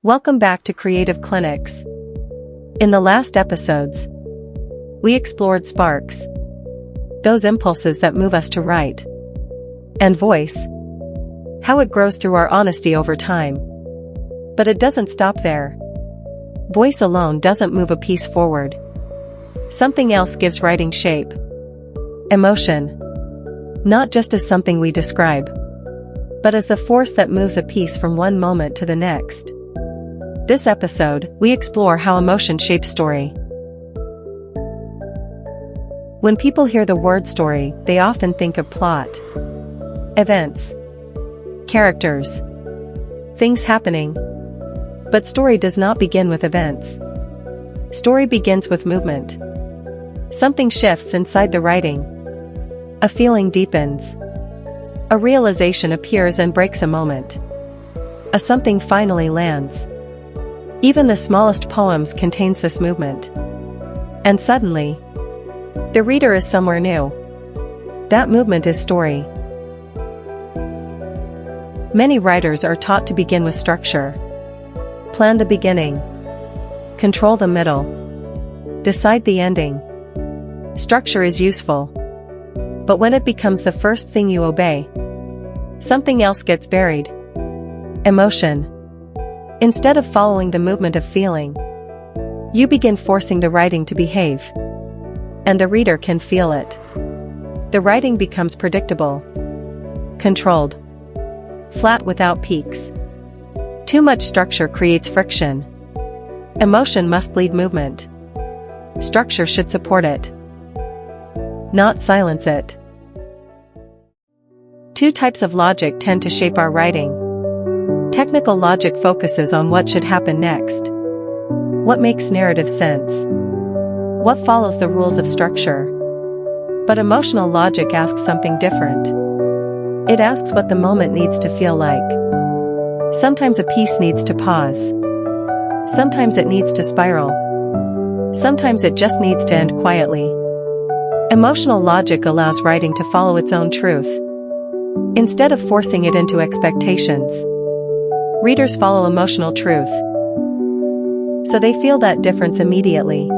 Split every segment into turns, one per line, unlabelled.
Welcome back to Creative Clinics. In the last episodes, we explored sparks, those impulses that move us to write, and voice, how it grows through our honesty over time. But it doesn't stop there. Voice alone doesn't move a piece forward. Something else gives writing shape. Emotion. Not just as something we describe, but as the force that moves a piece from one moment to the next. This episode, we explore how emotion shapes story. When people hear the word story, they often think of plot, events, characters, things happening. But story does not begin with events. Story begins with movement. Something shifts inside the writing. A feeling deepens. A realization appears and breaks a moment. A something finally lands. Even the smallest poems contains this movement. And suddenly, the reader is somewhere new. That movement is story. Many writers are taught to begin with structure. Plan the beginning. Control the middle. Decide the ending. Structure is useful. But when it becomes the first thing you obey, something else gets buried. Emotion. Instead of following the movement of feeling, you begin forcing the writing to behave. And the reader can feel it. The writing becomes predictable, controlled, flat without peaks. Too much structure creates friction. Emotion must lead movement. Structure should support it, not silence it. Two types of logic tend to shape our writing. Technical logic focuses on what should happen next. What makes narrative sense? What follows the rules of structure? But emotional logic asks something different. It asks what the moment needs to feel like. Sometimes a piece needs to pause. Sometimes it needs to spiral. Sometimes it just needs to end quietly. Emotional logic allows writing to follow its own truth. Instead of forcing it into expectations, readers follow emotional truth. So they feel that difference immediately.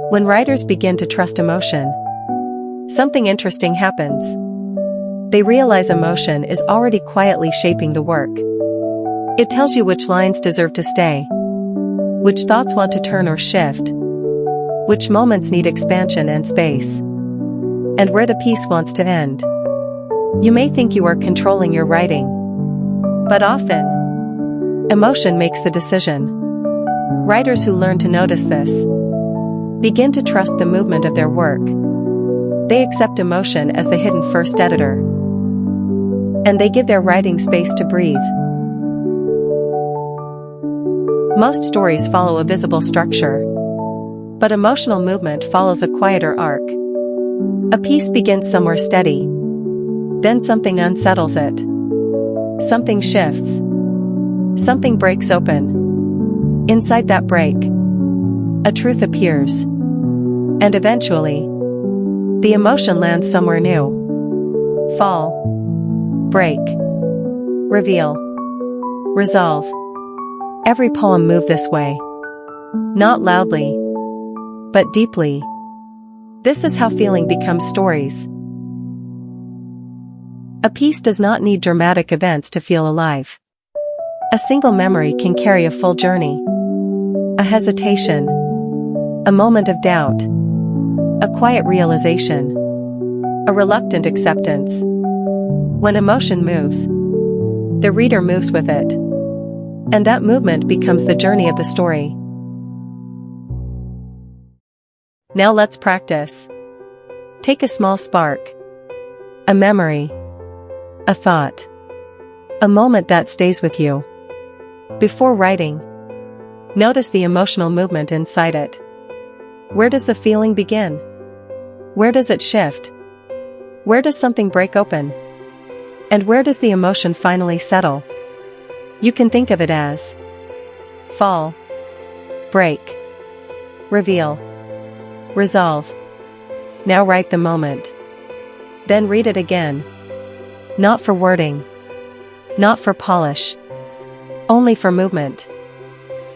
When writers begin to trust emotion, something interesting happens. They realize emotion is already quietly shaping the work. It tells you which lines deserve to stay, which thoughts want to turn or shift, which moments need expansion and space, and where the piece wants to end. You may think you are controlling your writing, but often, emotion makes the decision. Writers who learn to notice this begin to trust the movement of their work. They accept emotion as the hidden first editor, and they give their writing space to breathe. Most stories follow a visible structure, but emotional movement follows a quieter arc. A piece begins somewhere steady, then something unsettles it. Something shifts. Something breaks open. Inside that break, a truth appears. And eventually, the emotion lands somewhere new. Fall. Break. Reveal. Resolve. Every poem moved this way. Not loudly, but deeply. This is how feeling becomes stories. A piece does not need dramatic events to feel alive. A single memory can carry a full journey. A hesitation. A moment of doubt. A quiet realization. A reluctant acceptance. When emotion moves, the reader moves with it. And that movement becomes the journey of the story. Now let's practice. Take a small spark. A memory. A thought. A moment that stays with you. Before writing, notice the emotional movement inside it. Where does the feeling begin? Where does it shift? Where does something break open? And where does the emotion finally settle? You can think of it as fall, break, reveal, resolve. Now write the moment. Then read it again. Not for wording. Not for polish. only for movement.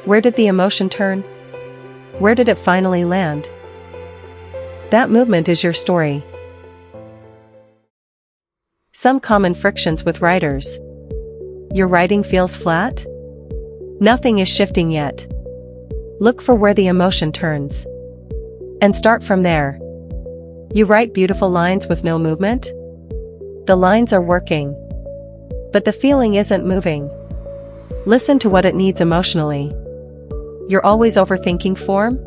Where did the emotion turn? Where did it finally land? That movement is your story. Some common frictions with writers. Your writing feels flat? Nothing is shifting yet. Look for where the emotion turns. And start from there. You write beautiful lines with no movement? The lines are working. But the feeling isn't moving. Listen to what it needs emotionally. You're always overthinking form?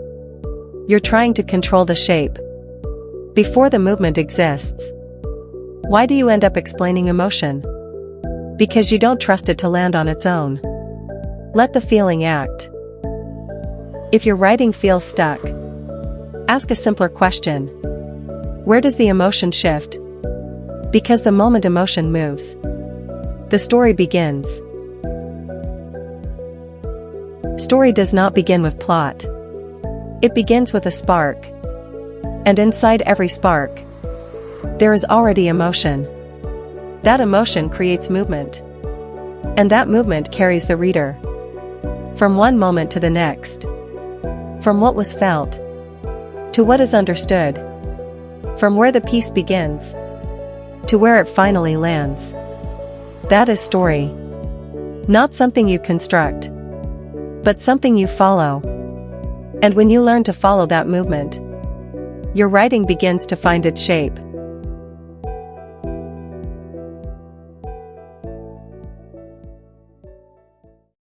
You're trying to control the shape before the movement exists. Why do you end up explaining emotion? Because you don't trust it to land on its own. Let the feeling act. If your writing feels stuck, ask a simpler question. Where does the emotion shift? Because the moment emotion moves, the story begins. Story does not begin with plot. It begins with a spark. And inside every spark, there is already emotion. That emotion creates movement. And that movement carries the reader from one moment to the next. From what was felt to what is understood. From where the piece begins to where it finally lands. That is story. Not something you construct, but something you follow. And when you learn to follow that movement, your writing begins to find its shape.